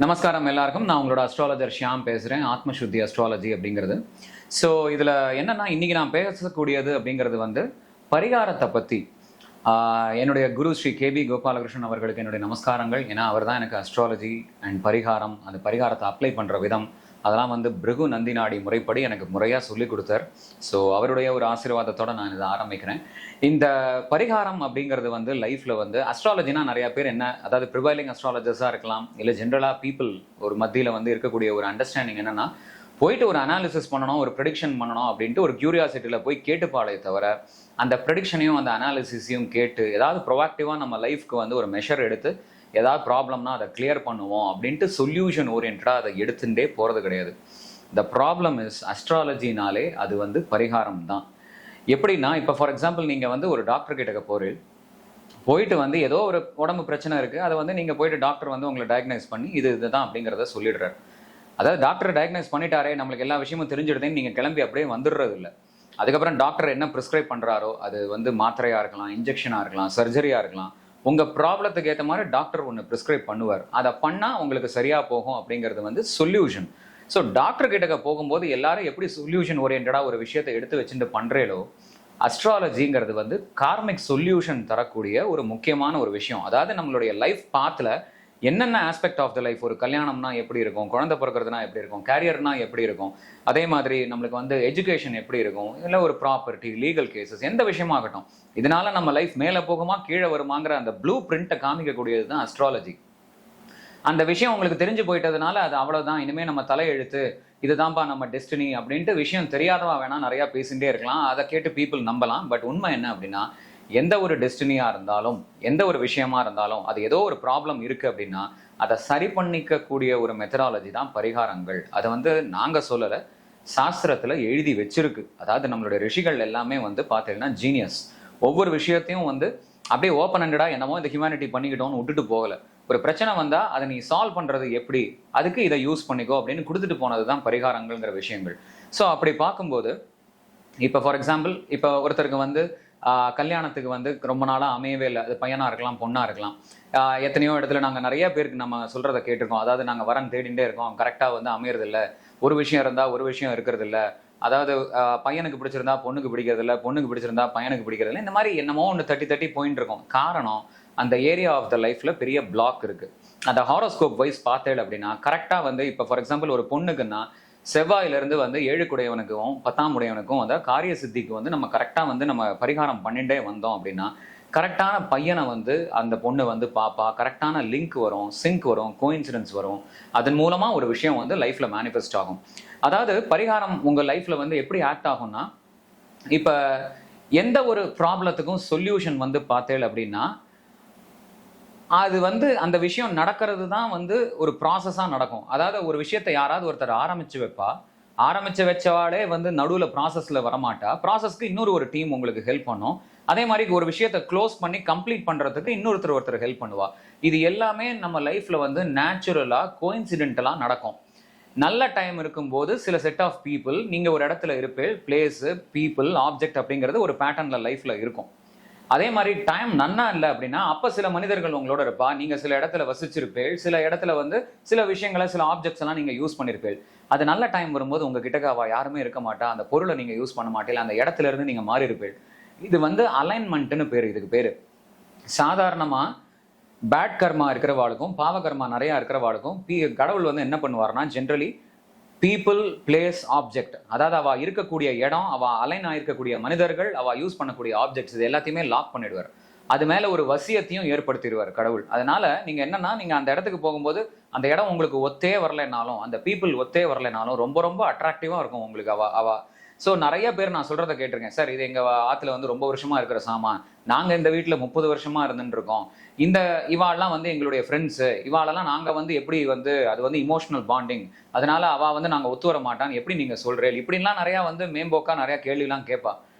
நமஸ்காரம் எல்லாருக்கும். நான் உங்களோட அஸ்ட்ராலஜர் ஷியாம் பேசுகிறேன். ஆத்மசுத்தி அஸ்ட்ராலஜி அப்படிங்கிறது. ஸோ இதில் என்னென்னா, இன்றைக்கி நான் பேசக்கூடியது அப்படிங்கிறது வந்து பரிகாரத்தை பற்றி. என்னுடைய குரு ஸ்ரீ கேபி கோபாலகிருஷ்ணன் அவர்களுக்கு என்னுடைய நமஸ்காரங்கள். ஏன்னா அவர் தான் எனக்கு அஸ்ட்ராலஜி அண்ட் பரிகாரம், அந்த பரிகாரத்தை அப்ளை பண்ணுற விதம், அதெல்லாம் வந்து பிருகு நந்தினாடி முறைப்படி எனக்கு முறையாக சொல்லி கொடுத்தார். ஸோ அவருடைய ஒரு ஆசீர்வாதத்தோடு நான் இதை ஆரம்பிக்கிறேன். இந்த பரிகாரம் அப்படிங்கிறது வந்து லைஃப்பில் வந்து அஸ்ட்ராலஜினா நிறையா பேர் என்ன, அதாவது ப்ரிவைலிங் அஸ்ட்ராலஜர்ஸாக இருக்கலாம், இல்லை ஜென்ரலாக பீப்புள் ஒரு மத்தியில் வந்து இருக்கக்கூடிய ஒரு அண்டர்ஸ்டாண்டிங் என்னென்னா, போயிட்டு ஒரு அனாலிசிஸ் பண்ணணும், ஒரு ப்ரெடிக்ஷன் பண்ணணும் அப்படின்ட்டு ஒரு க்யூரியாசிட்டியில் போய் கேட்டுப்பாளே தவிர, அந்த ப்ரெடிக்ஷனையும் அந்த அனாலிசிஸையும் கேட்டு ஏதாவது ப்ரொவாக்டிவாக நம்ம லைஃப்க்கு வந்து ஒரு மெஷர் எடுத்து ஏதாவது ப்ராப்ளம்னா அதை கிளியர் பண்ணுவோம் அப்படின்ட்டு சொல்யூஷன் ஓரியன்டாக அதை எடுத்துகிட்டே போகிறது கிடையாது. த ப்ராப்ளம் இஸ் அஸ்ட்ராலஜினாலே அது வந்து பரிகாரம் தான். எப்படின்னா, இப்போ ஃபார் எக்ஸாம்பிள் நீங்கள் வந்து ஒரு டாக்டர் கிட்ட போயிட்டு வந்து ஏதோ ஒரு உடம்பு பிரச்சனை இருக்குது, அதை வந்து நீங்கள் போயிட்டு டாக்டர் வந்து உங்களை டயக்னைஸ் பண்ணி இதுதான் அப்படிங்கிறத சொல்லிடுறாரு. அதாவது டாக்டர் டயக்னைஸ் பண்ணிட்டாரே, நம்மளுக்கு எல்லா விஷயமும் தெரிஞ்சிடுதேன்னு நீங்கள் கிளம்பி அப்படியே வந்துடுறது இல்லை. அதுக்கப்புறம் டாக்டர் என்ன ப்ரிஸ்கிரைப் பண்ணுறாரோ, அது வந்து மாத்திரையாக இருக்கலாம், இன்ஜெக்ஷனாக இருக்கலாம், சர்ஜரியாக இருக்கலாம், உங்கள் ப்ராப்ளத்துக்கு ஏற்ற மாதிரி டாக்டர் ஒன்று ப்ரிஸ்கிரைப் பண்ணுவார். அதை பண்ணால் உங்களுக்கு சரியாக போகும் அப்படிங்கிறது வந்து சொல்யூஷன். ஸோ டாக்டர் கிட்ட போகும்போது எல்லாரும் எப்படி சொல்யூஷன் ஓரியன்டாக ஒரு விஷயத்தை எடுத்து வச்சுட்டு பண்ணுறேலோ, அஸ்ட்ராலஜிங்கிறது வந்து கார்மிக் சொல்யூஷன் தரக்கூடிய ஒரு முக்கியமான ஒரு விஷயம். அதாவது நம்மளுடைய லைஃப் பாத்தில் என்னென்ன ஆஸ்பெக்ட் ஆஃப் த லைஃப், ஒரு கல்யாணம்னா எப்படி இருக்கும், குழந்தை பிறக்கிறதுனா எப்படி இருக்கும், கேரியர்னா எப்படி இருக்கும், அதே மாதிரி நம்மளுக்கு வந்து எஜுகேஷன் எப்படி இருக்கும், இல்லை ஒரு ப்ராப்பர்ட்டி, லீகல் கேசஸ், எந்த விஷயமாகட்டும், இதனால நம்ம லைஃப் மேலே போகுமா கீழே வருமாங்கிற அந்த ப்ளூ பிரிண்ட்டை காமிக்கக்கூடியது தான் அஸ்ட்ராலஜி. அந்த விஷயம் உங்களுக்கு தெரிஞ்சு போயிட்டதுனால அது அவ்வளோதான், இனிமேல் நம்ம தலையெழுத்து, இதுதான்ப்பா நம்ம டெஸ்டினி அப்படின்ட்டு விஷயம் தெரியாதவா வேணால் நிறையா பேசிகிட்டே இருக்கலாம், அதை கேட்டு பீப்புள் நம்பலாம். பட் உண்மை என்ன அப்படின்னா, எந்த ஒரு டெஸ்டினியாக இருந்தாலும், எந்த ஒரு விஷயமா இருந்தாலும், அது ஏதோ ஒரு ப்ராப்ளம் இருக்குது அப்படின்னா அதை சரி பண்ணிக்கக்கூடிய ஒரு மெத்தடாலஜி தான் பரிகாரங்கள். அதை வந்து நாங்கள் சொல்லலை, சாஸ்திரத்தில் எழுதி வச்சிருக்கு. அதாவது நம்மளுடைய ரிஷிகள் எல்லாமே வந்து பார்த்தீங்கன்னா ஜீனியஸ். ஒவ்வொரு விஷயத்தையும் வந்து அப்படியே ஓப்பன் ஹேண்டடாக என்னமோ இந்த ஹியூமனிட்டி பண்ணிக்கிட்டோன்னு விட்டுட்டு போகலை. ஒரு பிரச்சனை வந்தால் அதை நீ சால்வ் பண்ணுறது எப்படி, அதுக்கு இதை யூஸ் பண்ணிக்கோ அப்படின்னு கொடுத்துட்டு போனது தான் பரிகாரங்கள்ங்கிற விஷயங்கள். ஸோ அப்படி பார்க்கும்போது, இப்போ ஃபார் எக்ஸாம்பிள், இப்போ ஒருத்தருக்கு வந்து கல்யாணத்துக்கு வந்து ரொம்ப நாளாக அமையவே இல்லை. அது பையனாக இருக்கலாம், பொண்ணாக இருக்கலாம். எத்தனையோ இடத்துல நாங்கள் நிறைய பேருக்கு நம்ம சொல்கிறத கேட்டிருக்கோம். அதாவது நாங்கள் வரன் தேடிகிட்டே இருக்கோம், கரெக்டாக வந்து அமையறதில்ல. ஒரு விஷயம் இருந்தால் ஒரு விஷயம் இருக்கிறது இல்லை. அதாவது பையனுக்கு பிடிச்சிருந்தா பொண்ணுக்கு பிடிக்கிறதில்ல, பொண்ணுக்கு பிடிச்சிருந்தா பையனுக்கு பிடிக்கிறதில்ல. இந்த மாதிரி என்னமோ ஒன்று தட்டி போயின்னு இருக்கோம். காரணம், அந்த ஏரியா ஆஃப் த லைஃப்பில் பெரிய பிளாக் இருக்குது. அந்த ஹாரோஸ்கோப் வைஸ் பார்த்தேன் அப்படின்னா கரெக்டாக வந்து இப்போ ஃபார் எக்ஸாம்பிள் ஒரு பொண்ணுக்குன்னா செவ்வாயிலிருந்து வந்து 7 குடையவனுக்கும் 10ஆம் உடையவனுக்கும் வந்து காரிய சித்திக்கு வந்து நம்ம கரெக்டாக வந்து நம்ம பரிகாரம் பண்ணிட்டே வந்தோம் அப்படின்னா கரெக்டான பையனை வந்து அந்த பொண்ணு வந்து பாப்பா, கரெக்டான லிங்க் வரும், சிங்க் வரும், கோயின்சிடன்ஸ் வரும். அதன் மூலமாக ஒரு விஷயம் வந்து லைஃப்பில் மேனிஃபெஸ்ட் ஆகும். அதாவது பரிகாரம் உங்கள் லைஃப்பில் வந்து எப்படி ஆக்ட் ஆகும்னா, இப்போ எந்த ஒரு ப்ராப்ளத்துக்கும் சொல்யூஷன் வந்து பார்த்தேள் அப்படின்னா அது வந்து அந்த விஷயம் நடக்கிறது தான் வந்து ஒரு ப்ராசஸாக நடக்கும். அதாவது ஒரு விஷயத்தை யாராவது ஒருத்தர் ஆரம்பிச்சு வச்சவாளே வந்து நடுவில் ப்ராசஸில் வரமாட்டா. ப்ராசஸ்க்கு இன்னொரு டீம் உங்களுக்கு ஹெல்ப் பண்ணும். அதே மாதிரி ஒரு விஷயத்தை க்ளோஸ் பண்ணி கம்ப்ளீட் பண்ணுறதுக்கு ஒருத்தர் ஹெல்ப் பண்ணுவா. இது எல்லாமே நம்ம லைஃப்பில் வந்து நேச்சுரலாக கோயின்சிடென்டலாக நடக்கும். நல்ல டைம் இருக்கும்போது சில செட் ஆஃப் பீப்புள், நீங்கள் ஒரு இடத்துல இருப்பேள், பிளேஸு, பீப்புள், ஆப்ஜெக்ட் அப்படிங்கிறது ஒரு பேட்டர்னில் லைஃப்பில் இருக்கும். அதே மாதிரி டைம் நன்னா இல்லை அப்படின்னா அப்போ சில மனிதர்கள் உங்களோட இருப்பா, நீங்கள் சில இடத்துல வசிச்சிருப்பேள், சில இடத்துல வந்து சில விஷயங்களை, சில ஆப்ஜெக்ட்ஸ் எல்லாம் நீங்கள் யூஸ் பண்ணியிருப்பேள். அது நல்ல டைம் வரும்போது உங்ககிட்ட அவள் யாருமே இருக்க மாட்டா, அந்த பொருளை நீங்கள் யூஸ் பண்ண மாட்டேன், அந்த இடத்துல இருந்து நீங்கள் மாறி இருப்பேள். இது வந்து அலைன்மெண்ட்டுன்னு பேர். இதுக்கு பேர் சாதாரணமாக பேட் கர்மா இருக்கிறவாளுக்கும் பாவகர்மா நிறையா இருக்கிறவாளுக்கும் கடவுள் வந்து என்ன பண்ணுவார்னா, ஜென்ரலி பீப்புள், பிளேஸ், ஆப்ஜெக்ட், அதாவது அவள் இருக்கக்கூடிய இடம், அவள் அலைன் ஆகிருக்கக்கூடிய மனிதர்கள், அவள் யூஸ் பண்ணக்கூடிய ஆப்ஜெக்ட்ஸ், இது எல்லாத்தையுமே லாக் பண்ணிடுவார். அது மேலே ஒரு வசியத்தையும் ஏற்படுத்திடுவார் கடவுள். அதனால நீங்கள் என்னன்னா, நீங்கள் அந்த இடத்துக்கு போகும்போது அந்த இடம் உங்களுக்கு ஒத்தே வரலைனாலும், அந்த பீப்புள் ஒத்தே வரலைனாலும் ரொம்ப ரொம்ப அட்ராக்டிவாக இருக்கும் உங்களுக்கு அவ. ஸோ நிறைய பேர் நான் சொல்கிறத கேட்டிருக்கேன், சார் இது எங்கள் ஆற்றுல வந்து ரொம்ப வருஷமாக இருக்கிற சாமான், நாங்கள் இந்த வீட்டில் 30 வருஷமாக இருந்துருக்கோம், இந்த இவாளெலாம் வந்து எங்களுடைய ஃப்ரெண்ட்ஸு, இவாளெல்லாம் நாங்கள் வந்து எப்படி வந்து அது வந்து இமோஷனல் பாண்டிங், அதனால அவள் வந்து நாங்கள் ஒத்து வர மாட்டான்னு எப்படி நீங்கள் சொல்கிறேன், இப்படின்லாம் நிறையா வந்து மேம்போக்கா நிறையா கேள்விலாம் கேட்பா.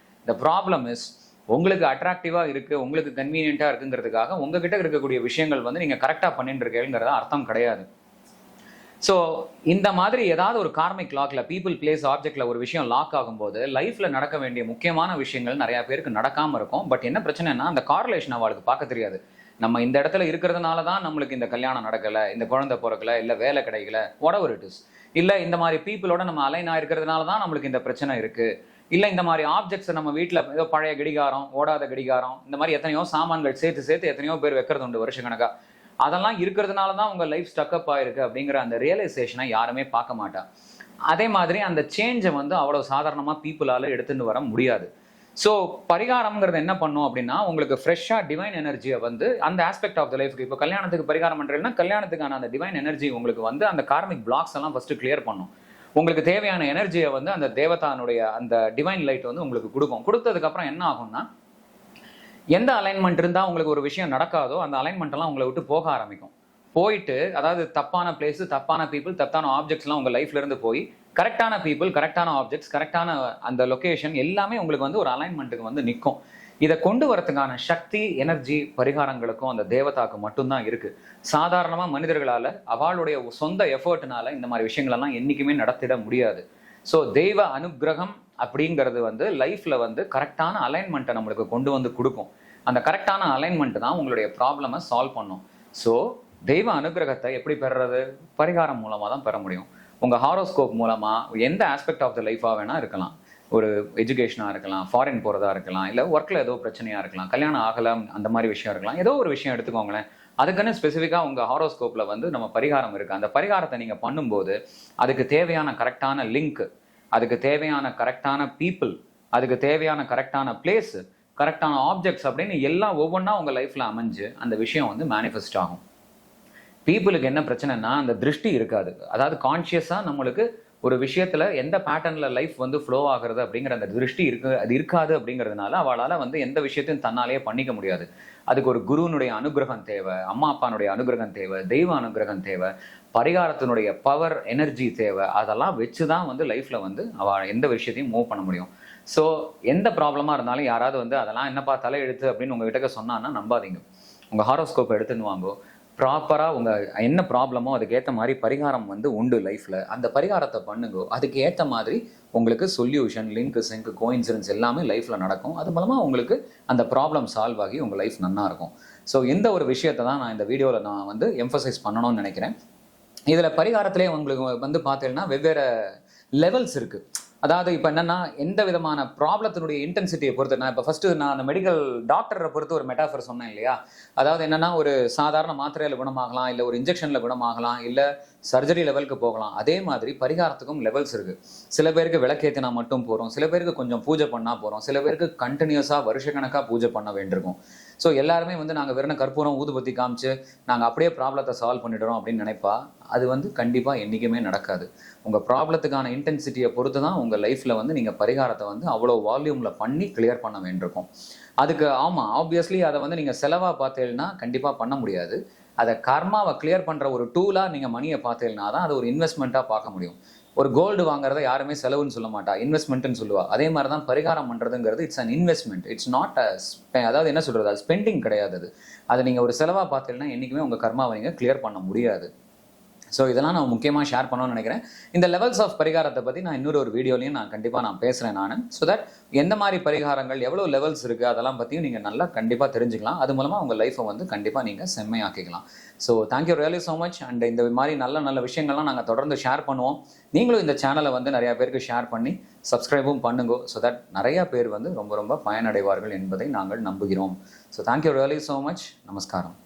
த ப்ராப்ளம் இஸ், உங்களுக்கு அட்ராக்டிவாக இருக்குது, உங்களுக்கு கன்வீனியண்ட்டாக இருக்குங்கிறதுக்காக உங்ககிட்ட இருக்கக்கூடிய விஷயங்கள் வந்து நீங்கள் கரெக்டாக பண்ணிட்டு இருக்கீங்கிறதா அர்த்தம் கிடையாது. ஸோ இந்த மாதிரி ஏதாவது ஒரு கார்மிக் லாக்ல, பீப்புள், பிளேஸ், ஆப்ஜெக்ட்ல ஒரு விஷயம் லாக் ஆகும்போது லைஃப்ல நடக்க வேண்டிய முக்கியமான விஷயங்கள் நிறைய பேருக்கு நடக்காம இருக்கும். பட் என்ன பிரச்சனைனா, அந்த கார்லேஷன் அவளுக்கு பார்க்க தெரியாது. நம்ம இந்த இடத்துல இருக்கிறதுனால தான் நம்மளுக்கு இந்த கல்யாணம் நடக்கலை, இந்த குழந்தை பிறக்கலை, இல்லை வேலை கிடைக்கல, வாட்எவர் இட் இஸ், இல்லை இந்த மாதிரி பீப்புளோட நம்ம அலைன் ஆயிருக்கிறதுனால தான் நம்மளுக்கு இந்த பிரச்சனை இருக்குது, இல்லை இந்த மாதிரி ஆப்ஜெக்ட்ஸ் நம்ம வீட்டில் ஏதோ பழைய கடிகாரம், ஓடாத கடிகாரம், இந்த மாதிரி எத்தனையோ சாமான்கள் சேர்த்து சேர்த்து எத்தனையோ பேர் வைக்கிறது உண்டு வருஷ கணக்கா. அதெல்லாம் இருக்கிறதுனால தான் உங்கள் லைஃப் ஸ்டக்கப் ஆயிருக்கு அப்படிங்கிற அந்த ரியலைசேஷனை யாருமே பார்க்க மாட்டா. அதே மாதிரி அந்த சேஞ்சை வந்து அவ்வளோ சாதாரணமாக பீப்புளால் எடுத்துகிட்டு வர முடியாது. ஸோ பரிகாரம்ங்கிறது என்ன பண்ணும் அப்படின்னா, உங்களுக்கு ஃப்ரெஷ்ஷாக டிவைன் எனர்ஜியை வந்து அந்த ஆஸ்பெக்ட் ஆஃப் த லைஃப்க்கு, இப்போ கல்யாணத்துக்கு பரிகாரம் பண்ணுறதுன்னா கல்யாணத்துக்கான அந்த டிவைன் எனர்ஜி உங்களுக்கு வந்து அந்த கார்மிக் பிளாக்ஸ் எல்லாம் ஃபஸ்ட்டு கிளியர் பண்ணும். உங்களுக்கு தேவையான எனர்ஜியை வந்து அந்த தேவதானுடைய அந்த டிவைன் லைட் வந்து உங்களுக்கு கொடுக்கும். கொடுத்ததுக்கப்புறம் என்ன ஆகும்னா, எந்த அலைன்மெண்ட் இருந்தால் உங்களுக்கு ஒரு விஷயம் நடக்காதோ அந்த அலைன்மெண்ட்லாம் உங்களை விட்டு போக ஆரம்பிக்கும். போயிட்டு, அதாவது தப்பான பிளேஸு, தப்பான பீப்புள், தப்பான ஆப்ஜெக்ட்ஸ்லாம் உங்கள் லைஃப்லேருந்து போய் கரெக்டான பீப்புள், கரெக்டான ஆப்ஜெக்ட்ஸ், கரெக்டான அந்த லொக்கேஷன் எல்லாமே உங்களுக்கு வந்து ஒரு அலைன்மெண்ட்டுக்கு வந்து நிற்கும். இதை கொண்டு வரதுக்கான சக்தி, எனர்ஜி பரிகாரங்களுக்கும் அந்த தேவதாக்கு மட்டும்தான் இருக்குது. சாதாரணமாக மனிதர்களால் அவளுடைய சொந்த எஃபர்ட்னால இந்த மாதிரி விஷயங்களெல்லாம் என்றைக்குமே நடத்திட முடியாது. ஸோ தெய்வ அனுகிரகம் அப்படிங்கிறது வந்து லைஃப்பில் வந்து கரெக்டான அலைன்மெண்ட்டை நம்மளுக்கு கொண்டு வந்து கொடுக்கும். அந்த கரெக்டான அலைன்மெண்ட் தான் உங்களுடைய ப்ராப்ளமை சால்வ் பண்ணும். ஸோ தெய்வ அனுகிரகத்தை எப்படி பெறுறது? பரிகாரம் மூலமாக தான் பெற முடியும். உங்கள் ஹாரோஸ்கோப் மூலமாக எந்த ஆஸ்பெக்ட் ஆஃப் த லைஃபாக வேணால் இருக்கலாம். ஒரு எஜுகேஷனாக இருக்கலாம், ஃபாரின் போகிறதா இருக்கலாம், இல்லை ஒர்க்கில் ஏதோ பிரச்சனையாக இருக்கலாம், கல்யாணம் ஆகலாம், அந்த மாதிரி விஷயம் இருக்கலாம். ஏதோ ஒரு விஷயம் எடுத்துக்கோங்களேன். அதுக்குன்னு ஸ்பெசிஃபிக்காக உங்கள் ஹாரோஸ்கோப்பில் வந்து நம்ம பரிகாரம் இருக்குது. அந்த பரிகாரத்தை நீங்கள் பண்ணும்போது அதுக்கு தேவையான கரெக்டான லிங்க், அதுக்கு தேவையான கரெக்டான பீப்புள், அதுக்கு தேவையான கரெக்டான பிளேஸு, கரெக்டான ஆப்ஜெக்ட்ஸ் அப்படின்னு எல்லாம் ஒவ்வொன்றா உங்கள் லைஃப்பில் அமைஞ்சு அந்த விஷயம் வந்து மேனிஃபெஸ்ட் ஆகும். பீப்புளுக்கு என்ன பிரச்சனைனா, அந்த திருஷ்டி இருக்காது. அதாவது கான்ஷியஸாக நம்மளுக்கு ஒரு விஷயத்தில் எந்த பேட்டர்னில் லைஃப் வந்து ஃப்ளோ ஆகிறது அப்படிங்கிற அந்த திருஷ்டி அது இருக்காது. அப்படிங்கிறதுனால அவளால் வந்து எந்த விஷயத்தையும் தன்னாலேயே பண்ணிக்க முடியாது. அதுக்கு ஒரு குருனுடைய அனுகிரகம் தேவை, அம்மா அப்பானுடைய அனுகிரகம் தேவை, தெய்வ அனுகிரகம் தேவை, பரிகாரத்தினுடைய பவர், எனர்ஜி தேவை. அதெல்லாம் வச்சு தான் வந்து லைஃப்பில் வந்து அவள் எந்த விஷயத்தையும் மூவ் பண்ண முடியும். ஸோ எந்த ப்ராப்ளமாக இருந்தாலும் யாராவது வந்து அதெல்லாம் என்னப்பா தலை எழுத்து அப்படின்னு உங்ககிட்ட சொன்னான்னா நம்பாதீங்க. உங்கள் ஹாரோஸ்கோப்பை எடுத்துன்னு வாங்கோ. ப்ராப்பராக உங்கள் என்ன ப்ராப்ளமோ அதுக்கேற்ற மாதிரி பரிகாரம் வந்து உண்டு லைஃப்பில். அந்த பரிகாரத்தை பண்ணுங்க. அதுக்கு ஏற்ற மாதிரி உங்களுக்கு சொல்யூஷன், லிங்க், சிங்க், கோயின்சிடன்ஸ் எல்லாமே லைஃப்பில் நடக்கும். அது மூலமாக உங்களுக்கு அந்த ப்ராப்ளம் சால்வ் ஆகி உங்கள் லைஃப் நல்லா இருக்கும். ஸோ இந்த ஒரு விஷயத்தை தான் நான் இந்த வீடியோவில் நான் வந்து எம்ஃபசைஸ் பண்ணணும்னு நினைக்கிறேன். இதில் பரிகாரத்திலே உங்களுக்கு வந்து பார்த்தீங்கன்னா வெவ்வேறு லெவல்ஸ் இருக்குது. அதாவது இப்போ என்னென்னா, எந்த விதமான ப்ராப்ளத்தினுடைய இன்டென்சிட்டியை பொறுத்து, நான் இப்போ ஃபஸ்ட்டு நான் அந்த மெடிக்கல் டாக்டரை பொறுத்து ஒரு மெட்டாஃபர் சொன்னேன் இல்லையா? அதாவது என்னென்னா, ஒரு சாதாரண மாத்திரையில் குணமாகலாம், இல்லை ஒரு இன்ஜெக்ஷனில் குணமாகலாம், இல்லை சர்ஜரி லெவலுக்கு போகலாம். அதே மாதிரி பரிகாரத்துக்கும் லெவல்ஸ் இருக்குது. சில பேருக்கு விளக்கேற்றினா மட்டும் போகிறோம், சில பேருக்கு கொஞ்சம் பூஜை பண்ணால் போகிறோம், சில பேருக்கு கண்டினியூஸாக வருஷக்கணக்காக பூஜை பண்ண வேண்டியிருக்கும். ஸோ எல்லாருமே வந்து நாங்கள் வெறும் கற்பூரம் ஊதுபத்தி காமிச்சு நாங்கள் அப்படியே ப்ராப்ளத்தை சால்வ் பண்ணிடுறோம் அப்படின்னு நினைப்பா. அது வந்து கண்டிப்பாக என்றைக்குமே நடக்காது. உங்கள் ப்ராப்ளத்துக்கான இன்டென்சிட்டியை பொறுத்து தான் உங்கள் லைஃப்பில் வந்து நீங்கள் பரிகாரத்தை வந்து அவ்வளோ வால்யூமில் பண்ணி கிளியர் பண்ண வேண்டியிருக்கும். அதுக்கு ஆமாம், ஆப்வியஸ்லி அதை வந்து நீங்கள் செலவாக பார்த்தீங்கன்னா கண்டிப்பாக பண்ண முடியாது. அதை கர்மாவை கிளியர் பண்ணுற ஒரு டூலாக நீங்கள் மணியை பார்த்தீங்கன்னா தான் அது ஒரு இன்வெஸ்ட்மெண்ட்டாக பார்க்க முடியும். ஒரு கோல்டு வாங்குறத யாருமே செலவுன்னு சொல்ல மாட்டா, இன்வெஸ்ட்மெண்ட்னு சொல்லுவா. அதே மாதிரி தான் பரிகாரம் பண்ணுறதுங்கிறது it's an investment. It's not அதாவது என்ன சொல்கிறது, அது ஸ்பெண்டிங் கிடையாது. அதை நீங்கள் ஒரு செலவாக பார்த்தீங்கன்னா என்றைக்குமே உங்கள் கர்மாவை நீங்கள் கிளியர் பண்ண முடியாது. ஸோ இதெல்லாம் நான் முக்கியமாக ஷேர் பண்ணணும்னு நினைக்கிறேன். இந்த லெவல்ஸ் ஆஃப் பரிகாரத்தை பற்றி நான் இன்னொரு ஒரு வீடியோலையும் நான் கண்டிப்பாக பேசுகிறேன் நான். ஸோ தட் எந்த மாதிரி பரிகாரங்கள், எவ்வளோ லெவல்ஸ் இருக்குது, அதெல்லாம் பற்றியும் நீங்கள் நல்லா கண்டிப்பாக தெரிஞ்சுக்கலாம். அது மூலமாக உங்கள் லைஃப்பை வந்து கண்டிப்பாக நீங்கள் செம்மையாக்கிக்கலாம். So thank you really so much. And இந்த மாதிரி நல்ல நல்ல விஷயங்கள்லாம் நாங்கள் தொடர்ந்து ஷேர் பண்ணுவோம். நீங்களும் இந்த சேனலை வந்து நிறையா பேருக்கு ஷேர் பண்ணி சப்ஸ்கிரைபும் பண்ணுங்க. ஸோ தட் நிறையா பேர் வந்து ரொம்ப ரொம்ப பயனடைவார்கள் என்பதை நாங்கள் நம்புகிறோம். So thank you really so much. நமஸ்காரம்.